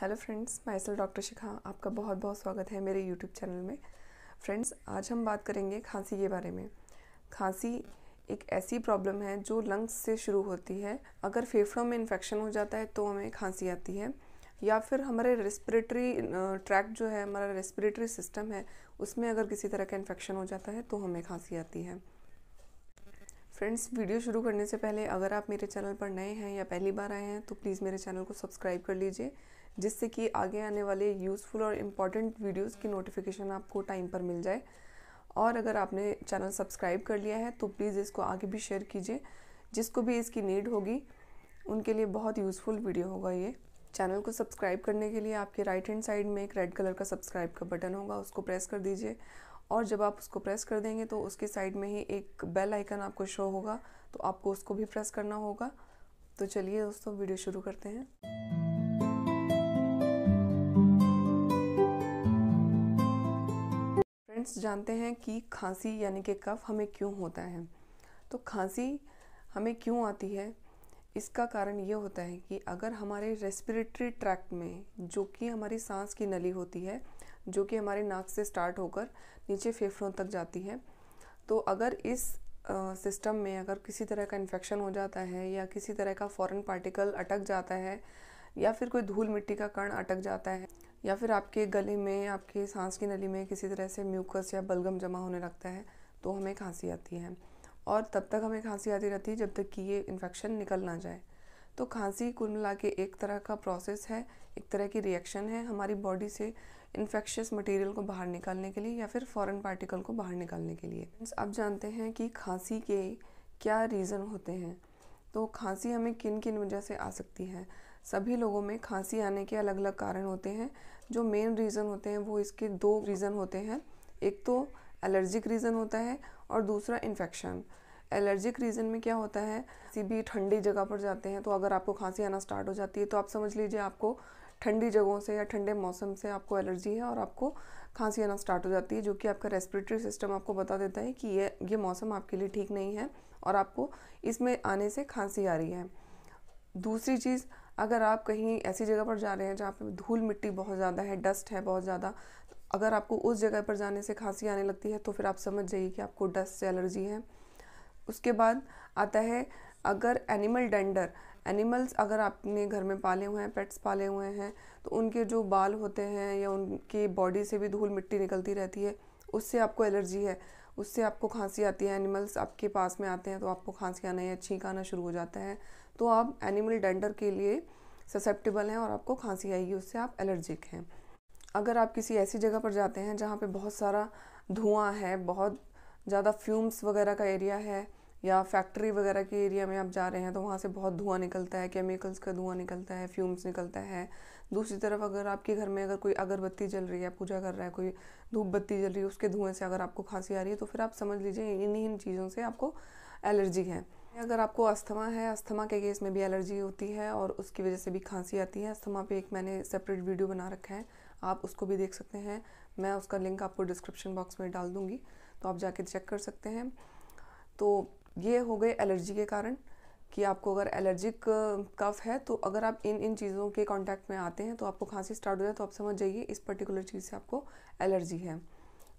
Hello friends, myself doctor Shikha. आपका बहुत बहुत स्वागत है मेरे यूट्यूब चैनल में। फ्रेंड्स, आज हम बात करेंगे खांसी के बारे में। खांसी एक ऐसी प्रॉब्लम है जो लंग्स से शुरू होती है। अगर फेफड़ों में इन्फेक्शन हो जाता है तो हमें खांसी आती है, या फिर हमारे रेस्पिरेटरी ट्रैक्ट जो है, हमारा रेस्पिरेटरी सिस्टम है, उसमें अगर किसी तरह का इन्फेक्शन हो जाता है तो हमें खांसी आती है। फ्रेंड्स, वीडियो शुरू करने से पहले अगर आप मेरे चैनल पर नए हैं या पहली बार आए हैं तो प्लीज़ मेरे चैनल को सब्सक्राइब कर लीजिए, जिससे कि आगे आने वाले यूज़फुल और इम्पॉर्टेंट वीडियोस की नोटिफिकेशन आपको टाइम पर मिल जाए। और अगर आपने चैनल सब्सक्राइब कर लिया है तो प्लीज़ इसको आगे भी शेयर कीजिए। जिसको भी इसकी नीड होगी उनके लिए बहुत यूज़फुल वीडियो होगा ये। चैनल को सब्सक्राइब करने के लिए आपके राइट हैंड साइड में एक रेड कलर का सब्सक्राइब का बटन होगा, उसको प्रेस कर दीजिए। और जब आप उसको प्रेस कर देंगे तो उसके साइड में ही एक बेल आइकन आपको शो होगा, तो आपको उसको भी प्रेस करना होगा। तो चलिए दोस्तों, वीडियो शुरू करते हैं। फ्रेंड्स, जानते हैं कि खांसी यानी कि कफ हमें क्यों होता है। तो खांसी हमें क्यों आती है, इसका कारण ये होता है कि अगर हमारे रेस्पिरेटरी ट्रैक्ट में, जो कि हमारी सांस की नली होती है, जो कि हमारे नाक से स्टार्ट होकर नीचे फेफड़ों तक जाती है, तो अगर इस सिस्टम में अगर किसी तरह का इन्फेक्शन हो जाता है, या किसी तरह का फॉरेन पार्टिकल अटक जाता है, या फिर कोई धूल मिट्टी का कण अटक जाता है, या फिर आपके गले में, आपके सांस की नली में किसी तरह से म्यूकस या बलगम जमा होने लगता है, तो हमें खांसी आती है। और तब तक हमें खांसी आती रहती है जब तक कि ये इन्फेक्शन निकल ना जाए। तो खांसी कुल मिला के एक तरह का प्रोसेस है, एक तरह की रिएक्शन है हमारी बॉडी से इन्फेक्शियस मटेरियल को बाहर निकालने के लिए, या फिर फॉरेन पार्टिकल को बाहर निकालने के लिए। अब जानते हैं कि खांसी के क्या रीज़न होते हैं। तो खांसी हमें किन किन वजह से आ सकती है। सभी लोगों में खांसी आने के अलग अलग कारण होते हैं। जो मेन रीज़न होते हैं वो इसके दो रीज़न होते हैं। एक तो एलर्जिक रीज़न होता है और दूसरा इन्फेक्शन। एलर्जिक रीज़न में क्या होता है, किसी भी ठंडी जगह पर जाते हैं तो अगर आपको खांसी आना स्टार्ट हो जाती है तो आप समझ लीजिए आपको ठंडी जगहों से या ठंडे मौसम से आपको एलर्जी है और आपको खांसी आना स्टार्ट हो जाती है, जो कि आपका रेस्पिरेटरी सिस्टम आपको बता देता है कि ये मौसम आपके लिए ठीक नहीं है और आपको इसमें आने से खांसी आ रही है। दूसरी चीज़, अगर आप कहीं ऐसी जगह पर जा रहे हैं जहाँ पे धूल मिट्टी बहुत ज़्यादा है, डस्ट है बहुत ज़्यादा, अगर आपको उस जगह पर जाने से खांसी आने लगती है तो फिर आप समझ जाइए कि आपको डस्ट से एलर्जी है। उसके बाद आता है, अगर एनिमल्स अगर आपने घर में पाले हुए हैं, पेट्स पाले हुए हैं, तो उनके जो बाल होते हैं या उनकी बॉडी से भी धूल मिट्टी निकलती रहती है, उससे आपको एलर्जी है, उससे आपको खांसी आती है। एनिमल्स आपके पास में आते हैं तो आपको खांसी आना या छींक आना शुरू हो जाता है, तो आप एनिमल डेंडर के लिए ससेप्टेबल हैं और आपको खांसी आएगी, उससे आप एलर्जिक हैं। अगर आप किसी ऐसी जगह पर जाते हैं जहाँ पे बहुत सारा धुआं है, बहुत ज़्यादा फ्यूम्स वगैरह का एरिया है, या फैक्ट्री वगैरह के एरिया में आप जा रहे हैं तो वहाँ से बहुत धुआं निकलता है, केमिकल्स का धुआं निकलता है, फ्यूम्स निकलता है। दूसरी तरफ अगर आपके घर में अगर कोई अगरबत्ती जल रही है, पूजा कर रहा है, कोई धूप बत्ती जल रही है, उसके धुएं से अगर आपको खांसी आ रही है तो फिर आप समझ लीजिए इन चीज़ों से आपको एलर्जी है। अगर आपको अस्थमा है, अस्थमा के केस में भी एलर्जी होती है और उसकी वजह से भी खांसी आती है। अस्थमा पे एक मैंने सेपरेट वीडियो बना रखा है, आप उसको भी देख सकते हैं। मैं उसका लिंक आपको डिस्क्रिप्शन बॉक्स में डाल दूँगी, तो आप जाके चेक कर सकते हैं। तो ये हो गए एलर्जी के कारण, कि आपको अगर एलर्जिक कफ है तो अगर आप इन चीज़ों के कांटेक्ट में आते हैं तो आपको खांसी स्टार्ट हो जाए, तो आप समझ जाइए इस पर्टिकुलर चीज़ से आपको एलर्जी है।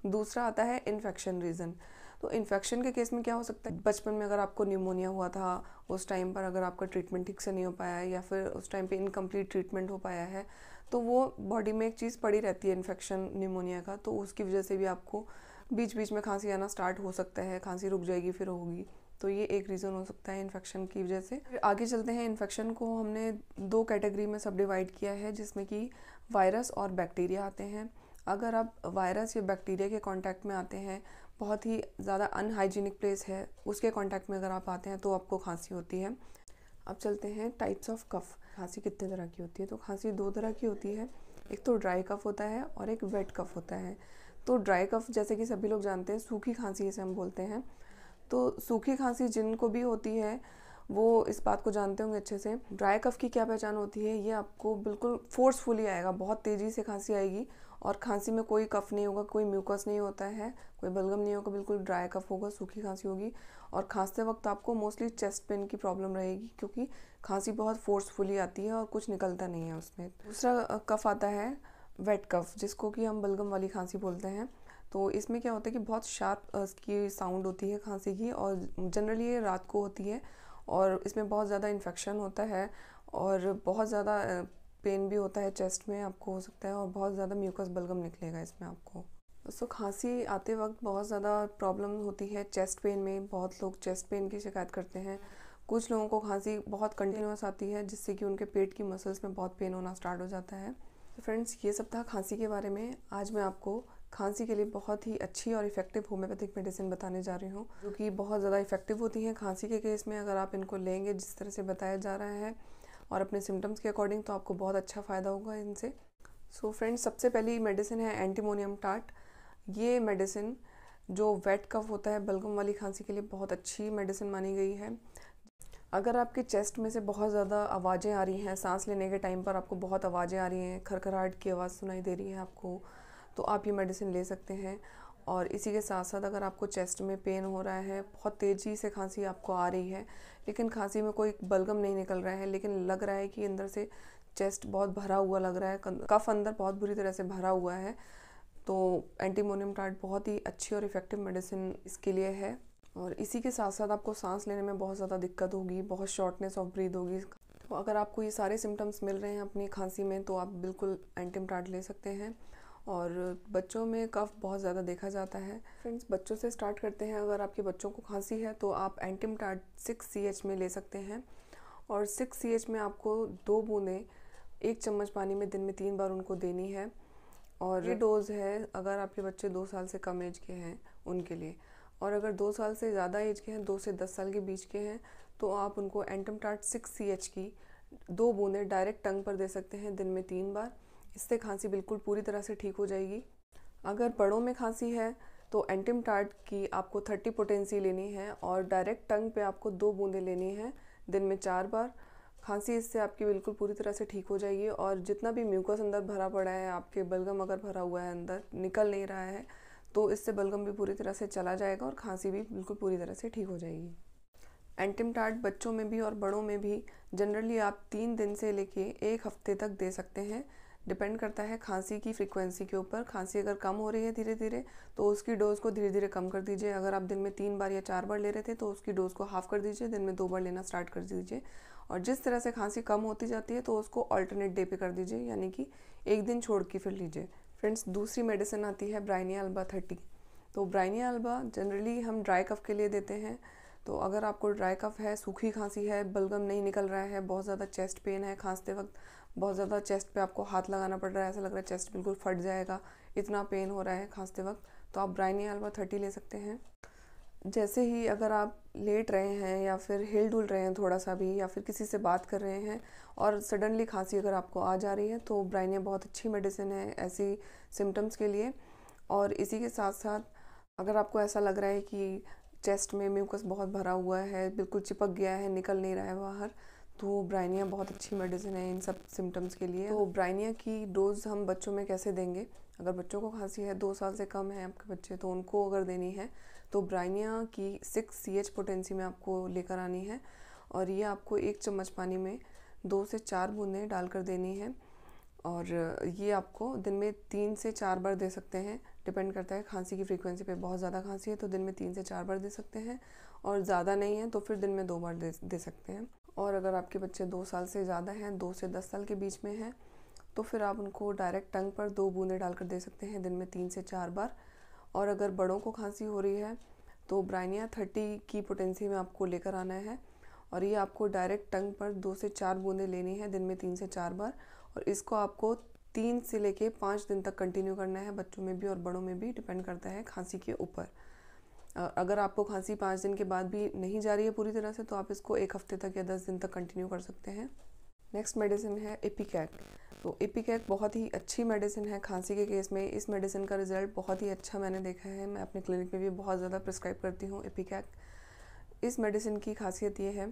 दूसरा आता है इन्फेक्शन रीज़न। तो इन्फेक्शन के केस में क्या हो सकता है, बचपन में अगर आपको न्यूमोनिया हुआ था, उस टाइम पर अगर आपका ट्रीटमेंट ठीक से नहीं हो पाया है, या फिर उस टाइम पे इनकम्प्लीट ट्रीटमेंट हो पाया है, तो वो बॉडी में एक चीज़ पड़ी रहती है इन्फेक्शन न्यूमोनिया का, तो उसकी वजह से भी आपको बीच बीच में खांसी आना स्टार्ट हो सकता है। खांसी रुक जाएगी फिर होगी, तो ये एक रीज़न हो सकता है इन्फेक्शन की वजह से। फिर आगे चलते हैं। इन्फेक्शन को हमने दो कैटेगरी में सब डिवाइड किया है, जिसमें कि वायरस और बैक्टीरिया आते हैं। अगर आप वायरस या बैक्टीरिया के कांटेक्ट में आते हैं, बहुत ही ज़्यादा अनहाइजीनिक प्लेस है, उसके कांटेक्ट में अगर आप आते हैं तो आपको खांसी होती है। अब चलते हैं टाइप्स ऑफ कफ। खांसी कितने तरह की होती है, तो खांसी दो तरह की होती है। एक तो ड्राई कफ होता है और एक वेट कफ होता है। तो ड्राई कफ जैसे कि सभी लोग जानते हैं, सूखी खांसी इसे हम बोलते हैं। तो सूखी खांसी जिनको भी होती है वो इस बात को जानते होंगे अच्छे से। ड्राई कफ की क्या पहचान होती है, ये आपको बिल्कुल फोर्सफुली आएगा, बहुत तेज़ी से खांसी आएगी और खांसी में कोई कफ नहीं होगा, कोई म्यूकस नहीं होता है, कोई बलगम नहीं होगा, बिल्कुल ड्राई कफ होगा, सूखी खांसी होगी। और खांसते वक्त आपको मोस्टली चेस्ट पेन की प्रॉब्लम रहेगी, क्योंकि खांसी बहुत फोर्सफुली आती है और कुछ निकलता नहीं है उसमें। दूसरा कफ आता है वेट कफ, जिसको कि हम बलगम वाली खांसी बोलते हैं। तो इसमें क्या होता है कि बहुत शार्प की साउंड होती है खांसी की, और जनरली ये रात को होती है और इसमें बहुत ज़्यादा इन्फेक्शन होता है और बहुत ज़्यादा पेन भी होता है चेस्ट में आपको हो सकता है, और बहुत ज़्यादा म्यूकस बलगम निकलेगा इसमें आपको। सो खांसी आते वक्त बहुत ज़्यादा प्रॉब्लम होती है चेस्ट पेन में। बहुत लोग चेस्ट पेन की शिकायत करते हैं। कुछ लोगों को खांसी बहुत कंटिन्यूस आती है, जिससे कि उनके पेट की मसल्स में बहुत पेन होना स्टार्ट हो जाता है। तो फ्रेंड्स, ये सब था खांसी के बारे में। आज मैं आपको खांसी के लिए बहुत ही अच्छी और इफ़ेक्टिव होम्योपैथिक मेडिसिन बताने जा रही हूँ, जो कि बहुत ज़्यादा इफ़ेक्टिव होती हैं खांसी के केस में। अगर आप इनको लेंगे जिस तरह से बताया जा रहा है और अपने सिम्टम्स के अकॉर्डिंग, तो आपको बहुत अच्छा फ़ायदा होगा इनसे। सो फ्रेंड्स, सबसे पहली मेडिसिन है एंटीमोनियम टाट। ये मेडिसिन जो वेट कफ होता है, बलगम वाली खांसी के लिए बहुत अच्छी मेडिसिन मानी गई है। अगर आपके चेस्ट में से बहुत ज़्यादा आवाज़ें आ रही हैं, सांस लेने के टाइम पर आपको बहुत आवाज़ें आ रही हैं, खरखराहट की आवाज़ सुनाई दे रही है आपको, तो आप ये मेडिसिन ले सकते हैं। और इसी के साथ साथ अगर आपको चेस्ट में पेन हो रहा है, बहुत तेज़ी से खांसी आपको आ रही है, लेकिन खांसी में कोई बलगम नहीं निकल रहा है, लेकिन लग रहा है कि अंदर से चेस्ट बहुत भरा हुआ लग रहा है, कफ अंदर बहुत बुरी तरह से भरा हुआ है, तो एंटीमोनियम टाट बहुत ही अच्छी और इफ़ेक्टिव मेडिसिन इसके लिए है। और इसी के साथ साथ आपको सांस लेने में बहुत ज़्यादा दिक्कत होगी, बहुत शॉर्टनेस ऑफ ब्रीथ होगी। तो अगर आपको ये सारे सिम्टम्स मिल रहे हैं अपनी खांसी में, तो आप बिल्कुल एंटीम टाट ले सकते हैं। और बच्चों में कफ बहुत ज़्यादा देखा जाता है। फ्रेंड्स, बच्चों से स्टार्ट करते हैं। अगर आपके बच्चों को खांसी है तो आप एंटीम टाट 6 CH में ले सकते हैं। और 6 CH में आपको 2 बूंदें 1 चम्मच पानी में दिन में 3 बार उनको देनी है। और ये डोज है अगर आपके बच्चे 2 साल से कम एज के हैं उनके लिए। और अगर 2 साल से ज़्यादा एज के हैं, 2 से 10 साल के बीच के हैं, तो आप उनको एंटीम टाट 6 CH की 2 बूंदें डायरेक्ट टंग पर दे सकते हैं दिन में 3 बार। इससे खांसी बिल्कुल पूरी तरह से ठीक हो जाएगी। अगर बड़ों में खांसी है तो एंटीम टाट की आपको 30 पोटेंसी लेनी है और डायरेक्ट टंग पे आपको 2 बूंदें लेनी है दिन में 4 बार। खांसी इससे आपकी बिल्कुल पूरी तरह से ठीक हो जाएगी। और जितना भी म्यूकस अंदर भरा पड़ा है, आपके बलगम अगर भरा हुआ है अंदर निकल नहीं रहा है, तो इससे बलगम भी पूरी तरह से चला जाएगा और खांसी भी बिल्कुल पूरी तरह से ठीक हो जाएगी। एंटीम टाट बच्चों में भी और बड़ों में भी जनरली आप 3 दिन से लेके 1 हफ्ते तक दे सकते हैं। डिपेंड करता है खांसी की फ्रीक्वेंसी के ऊपर। खांसी अगर कम हो रही है धीरे धीरे, तो उसकी डोज को धीरे धीरे कम कर दीजिए। अगर आप दिन में 3 बार या 4 बार ले रहे थे, तो उसकी डोज को हाफ कर दीजिए, दिन में 2 बार लेना स्टार्ट कर दीजिए। और जिस तरह से खांसी कम होती जाती है, तो उसको अल्टरनेट डे पे कर दीजिए, यानी कि एक दिन छोड़ के फिर लीजिए। फ्रेंड्स, दूसरी मेडिसिन आती है ब्राइनिया अल्बा 30। तो ब्राइनिया अल्बा जनरली हम ड्राई कफ के लिए देते हैं। तो अगर आपको ड्राई कफ है, सूखी खांसी है, बलगम नहीं निकल रहा है, बहुत ज़्यादा चेस्ट पेन है, खांसते वक्त बहुत ज़्यादा चेस्ट पे आपको हाथ लगाना पड़ रहा है, ऐसा लग रहा है चेस्ट बिल्कुल फट जाएगा, इतना पेन हो रहा है खांसते वक्त, तो आप ब्राइनिया अल्बा 30 ले सकते हैं। जैसे ही अगर आप लेट रहे हैं या फिर हिल डुल रहे हैं थोड़ा सा भी, या फिर किसी से बात कर रहे हैं और सडनली खांसी अगर आपको आ जा रही है, तो ब्राइनिया बहुत अच्छी मेडिसिन है ऐसी सिम्टम्स के लिए। और इसी के साथ साथ अगर आपको ऐसा लग रहा है कि चेस्ट में म्यूकस बहुत भरा हुआ है, बिल्कुल चिपक गया है, निकल नहीं रहा है बाहर, तो ब्राइनिया बहुत अच्छी मेडिसिन है इन सब सिम्टम्स के लिए। तो ब्राइनिया की डोज हम बच्चों में कैसे देंगे? अगर बच्चों को खांसी है, 2 साल से कम है आपके बच्चे, तो उनको अगर देनी है तो ब्राइनिया की 6 CH पोटेंसी में आपको लेकर आनी है। और ये आपको 1 चम्मच पानी में 2 से 4 बूंदें डालकर देनी है। और ये आपको दिन में 3 से 4 बार दे सकते हैं। डिपेंड करता है खांसी की फ्रीक्वेंसी पे। बहुत ज़्यादा खांसी है तो दिन में 3 से 4 बार दे सकते हैं, और ज़्यादा नहीं है तो फिर दिन में 2 बार दे सकते हैं। और अगर आपके बच्चे 2 साल से ज़्यादा हैं, 2 से 10 साल के बीच में हैं, तो फिर आप उनको डायरेक्ट टंग पर 2 बूंदें डालकर दे सकते हैं दिन में 3 से 4 बार। और अगर बड़ों को खांसी हो रही है तो ब्राइनिया 30 की पोटेंसी में आपको लेकर आना है। और ये आपको डायरेक्ट टंग पर 2 से 4 बूंदें लेनी है दिन में 3 से 4 बार। और इसको आपको 3 से लेके 5 दिन तक कंटिन्यू करना है, बच्चों में भी और बड़ों में भी, डिपेंड करता है खांसी के ऊपर। अगर आपको खांसी 5 दिन के बाद भी नहीं जा रही है पूरी तरह से, तो आप इसको 1 हफ्ते तक या 10 दिन तक कंटिन्यू कर सकते हैं। नेक्स्ट मेडिसिन है इपिकैक। तो इपिकैक बहुत ही अच्छी मेडिसिन है खांसी के केस में। इस मेडिसिन का रिजल्ट बहुत ही अच्छा मैंने देखा है। मैं अपने क्लिनिक में भी बहुत ज़्यादा प्रिस्क्राइब करती हूँ इपिकैक। इस मेडिसिन की खासियत ये है,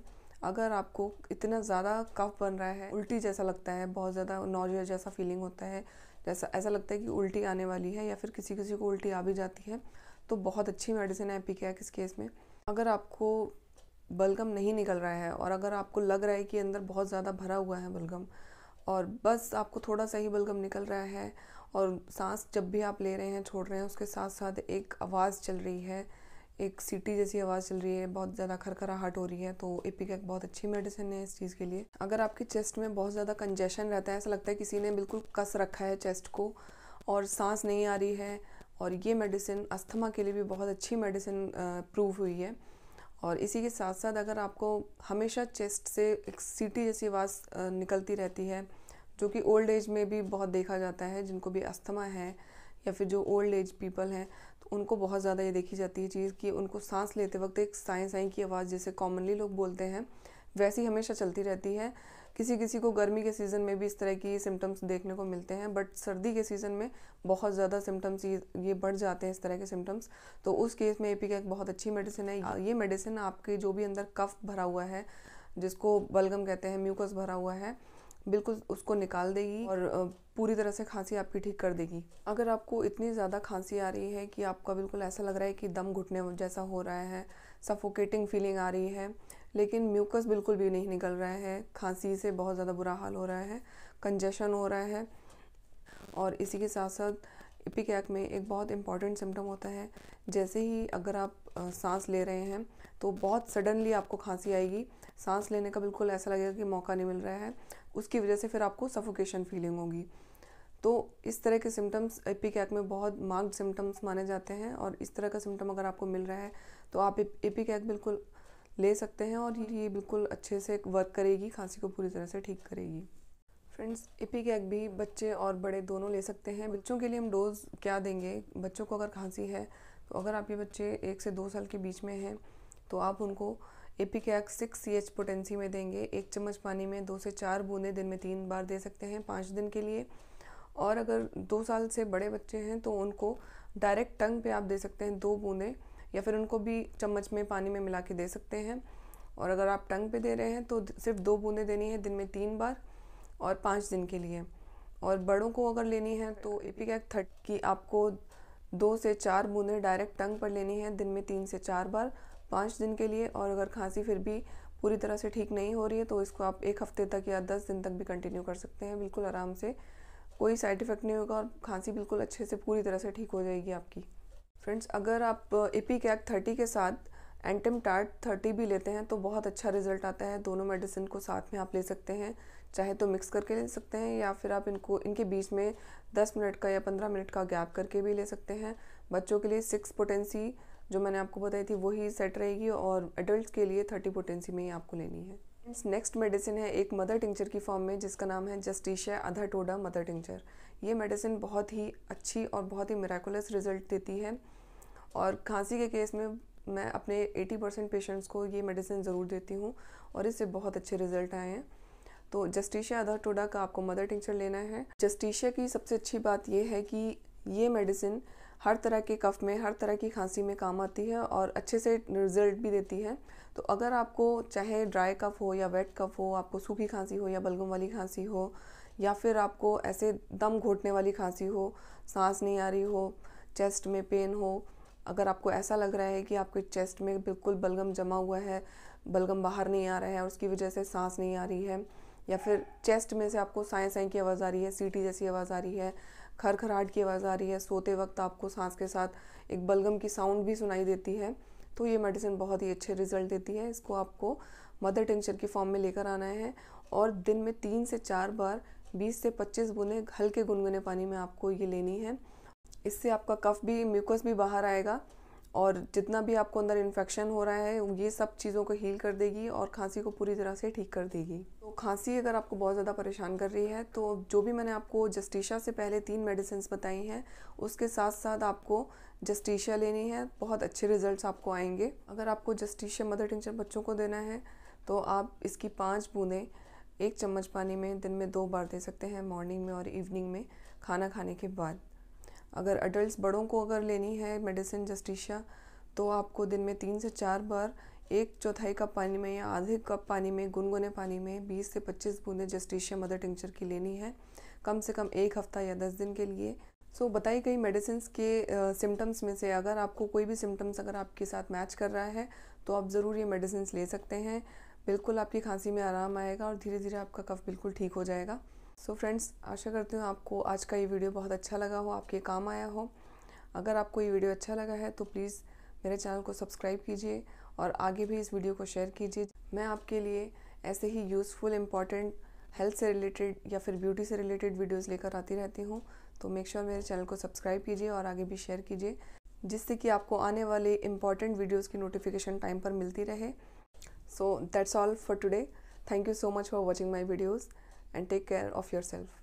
अगर आपको इतना ज़्यादा कफ बन रहा है, उल्टी जैसा लगता है, बहुत ज़्यादा नॉजिया जैसा फीलिंग होता है, जैसा ऐसा लगता है कि उल्टी आने वाली है, या फिर किसी किसी को उल्टी आ भी जाती है, तो बहुत अच्छी मेडिसिन है एपिकैक इस केस में। अगर आपको बलगम नहीं निकल रहा है और अगर आपको लग रहा है कि अंदर बहुत ज़्यादा भरा हुआ है बलगम और बस आपको थोड़ा सा ही बलगम निकल रहा है और सांस जब भी आप ले रहे हैं छोड़ रहे हैं उसके साथ साथ एक आवाज़ चल रही है, एक सीटी जैसी आवाज़ चल रही है, बहुत ज़्यादा खरखराहट हो रही है, तो एपिकैक बहुत अच्छी मेडिसिन है इस चीज़ के लिए। अगर आपकी चेस्ट में बहुत ज़्यादा कंजेशन रहता है, ऐसा लगता है किसी ने बिल्कुल कस रखा है चेस्ट को और सांस नहीं आ रही है, और ये मेडिसिन अस्थमा के लिए भी बहुत अच्छी मेडिसिन प्रूव हुई है। और इसी के साथ साथ अगर आपको हमेशा चेस्ट से एक सीटी जैसी आवाज़ निकलती रहती है, जो कि ओल्ड एज में भी बहुत देखा जाता है, जिनको भी अस्थमा है या फिर जो ओल्ड एज पीपल हैं, तो उनको बहुत ज़्यादा ये देखी जाती है चीज़ कि उनको सांस लेते वक्त एक साई साई की आवाज़ जैसे कॉमनली लोग बोलते हैं, वैसी हमेशा चलती रहती है। किसी किसी को गर्मी के सीज़न में भी इस तरह की सिम्टम्स देखने को मिलते हैं, बट सर्दी के सीज़न में बहुत ज़्यादा सिम्टम्स ये बढ़ जाते हैं इस तरह के सिम्टम्स। तो उस केस में एपिकैक बहुत अच्छी मेडिसिन है। ये मेडिसिन आपके जो भी अंदर कफ भरा हुआ है, जिसको बलगम कहते हैं, म्यूकस भरा हुआ है, बिल्कुल उसको निकाल देगी और पूरी तरह से खांसी आपकी ठीक कर देगी। अगर आपको इतनी ज़्यादा खांसी आ रही है कि आपका बिल्कुल ऐसा लग रहा है कि दम घुटने जैसा हो रहा है, सफोकेटिंग फीलिंग आ रही है, लेकिन म्यूकस बिल्कुल भी नहीं निकल रहा है, खांसी से बहुत ज़्यादा बुरा हाल हो रहा है, कंजेशन हो रहा है, और इसी के साथ साथ एपिकैक में एक बहुत इंपॉर्टेंट सिम्टम होता है, जैसे ही अगर आप सांस ले रहे हैं तो बहुत सडनली आपको खांसी आएगी, सांस लेने का बिल्कुल ऐसा लगेगा कि मौका नहीं मिल रहा है, उसकी वजह से फिर आपको सफोकेशन फीलिंग होगी। तो इस तरह के सिम्टम्स एपिकैक में बहुत मार्क्ड सिम्टम्स माने जाते हैं, और इस तरह का सिम्टम अगर आपको मिल रहा है तो आप एपिकैक बिल्कुल ले सकते हैं और ये बिल्कुल अच्छे से वर्क करेगी, खांसी को पूरी तरह से ठीक करेगी। फ्रेंड्स, एपिकैक भी बच्चे और बड़े दोनों ले सकते हैं। बच्चों के लिए हम डोज़ क्या देंगे, बच्चों को अगर खांसी है तो अगर आपके बच्चे 1 से 2 साल के बीच में हैं तो आप उनको एपिकैक 6 CH पोटेंसी में देंगे। 1 चम्मच पानी में 2 से 4 बूंदें दिन में 3 बार दे सकते हैं 5 दिन के लिए। और अगर 2 साल से बड़े बच्चे हैं तो उनको डायरेक्ट टंग पे आप दे सकते हैं 2 बूंदें, या फिर उनको भी चम्मच में पानी में मिला के दे सकते हैं। और अगर आप टंग पे दे रहे हैं तो सिर्फ 2 बूंदें देनी है दिन में 3 बार और 5 दिन के लिए। और बड़ों को अगर लेनी है तो एपिकैक 30 की आपको 2 से 4 बूंदें डायरेक्ट टंग पर लेनी है दिन में 3 से 4 बार 5 दिन के लिए। और अगर खांसी फिर भी पूरी तरह से ठीक नहीं हो रही है तो इसको आप 1 हफ्ते तक या 10 दिन तक भी कंटिन्यू कर सकते हैं, बिल्कुल आराम से, कोई साइड इफ़ेक्ट नहीं होगा और खांसी बिल्कुल अच्छे से पूरी तरह से ठीक हो जाएगी आपकी। फ्रेंड्स, अगर आप एपिकैक 30 के साथ एंटिमटार्ट 30 भी लेते हैं तो बहुत अच्छा रिजल्ट आता है। दोनों मेडिसिन को साथ में आप ले सकते हैं, चाहे तो मिक्स करके ले सकते हैं या फिर आप इनके बीच में 10 मिनट का या 15 मिनट का गैप करके भी ले सकते हैं। बच्चों के लिए 6 पोटेंसी जो मैंने आपको बताई थी वही सेट रहेगी, और एडल्ट्स के लिए 30 पोटेंसी में ही आपको लेनी है। नेक्स्ट मेडिसिन है एक मदर टिंचर की फॉर्म में, जिसका नाम है जस्टिशिया अधा टोडा मदर टिंचर। ये मेडिसिन बहुत ही अच्छी और बहुत ही मिराकुलस रिजल्ट देती है, और खांसी के केस में मैं अपने 80% पेशेंट्स को ये मेडिसिन ज़रूर देती हूँ और इससे बहुत अच्छे रिजल्ट आए हैं। तो जस्टिशिया अधा टोडा का आपको मदर टिंचर लेना है। जस्टिशिया की सबसे अच्छी बात ये है कि ये मेडिसिन हर तरह के कफ में, हर तरह की खांसी में काम आती है और अच्छे से रिजल्ट भी देती है। तो अगर आपको चाहे ड्राई कफ हो या वेट कफ हो, आपको सूखी खांसी हो या बलगम वाली खांसी हो, या फिर आपको ऐसे दम घोटने वाली खांसी हो, सांस नहीं आ रही हो, चेस्ट में पेन हो, अगर आपको ऐसा लग रहा है कि आपके चेस्ट में बिल्कुल बलगम जमा हुआ है, बलगम बाहर नहीं आ रहा है और उसकी वजह से सांस नहीं आ रही है, या फिर चेस्ट में से आपको साएं साएं की आवाज़ आ रही है, सीटी जैसी आवाज़ आ रही है, खरखराहट की आवाज़ आ रही है, सोते वक्त आपको सांस के साथ एक बलगम की साउंड भी सुनाई देती है, तो ये मेडिसिन बहुत ही अच्छे रिजल्ट देती है। इसको आपको मदर टिंचर की फॉर्म में लेकर आना है और दिन में 3 से 4 बार 20 से 25 बूंदें हल्के गुनगुने पानी में आपको ये लेनी है। इससे आपका कफ भी, म्यूकस भी बाहर आएगा और जितना भी आपको अंदर इन्फेक्शन हो रहा है ये सब चीज़ों को हील कर देगी और खांसी को पूरी तरह से ठीक कर देगी। तो खांसी अगर आपको बहुत ज़्यादा परेशान कर रही है तो जो भी मैंने आपको जस्टिशिया से पहले 3 मेडिसिन बताई हैं उसके साथ साथ आपको जस्टिशिया लेनी है, बहुत अच्छे रिजल्ट्स आपको आएंगे। अगर आपको जस्टिशिया मदर टिंचर बच्चों को देना है तो आप इसकी 5 बूंदें 1 चम्मच पानी में दिन में 2 बार दे सकते हैं, मॉर्निंग में और इवनिंग में खाना खाने के बाद। अगर अडल्ट बड़ों को अगर लेनी है मेडिसिन जस्टिशिया तो आपको दिन में 3 से 4 बार 1/4 कप पानी में या आधे कप पानी में, गुनगुने पानी में 20 से 25 बूंदें जस्टिशिया मदर टिंचर की लेनी है, कम से कम 1 हफ्ता या 10 दिन के लिए। सो बताई गई मेडिसिन के सिम्टम्स में से अगर आपको कोई भी सिम्टम्स अगर आपके साथ मैच कर रहा है तो आप ज़रूर ये मेडिसिन ले सकते हैं। बिल्कुल आपकी खांसी में आराम आएगा और धीरे धीरे आपका कफ बिल्कुल ठीक हो जाएगा। सो फ्रेंड्स, आशा करती हूँ आपको आज का ये वीडियो बहुत अच्छा लगा हो, आपके काम आया हो। अगर आपको ये वीडियो अच्छा लगा है तो प्लीज़ मेरे चैनल को सब्सक्राइब कीजिए और आगे भी इस वीडियो को शेयर कीजिए। मैं आपके लिए ऐसे ही यूज़फुल, इम्पॉर्टेंट, हेल्थ से रिलेटेड या फिर ब्यूटी से रिलेटेड वीडियोस लेकर आती रहती हूँ। तो मेक श्योर मेरे चैनल को सब्सक्राइब कीजिए और आगे भी शेयर कीजिए, जिससे कि आपको आने वाले इम्पॉर्टेंट वीडियोस की नोटिफिकेशन टाइम पर मिलती रहे। So that's all for today. Thank you so much for watching my videos and take care of yourself.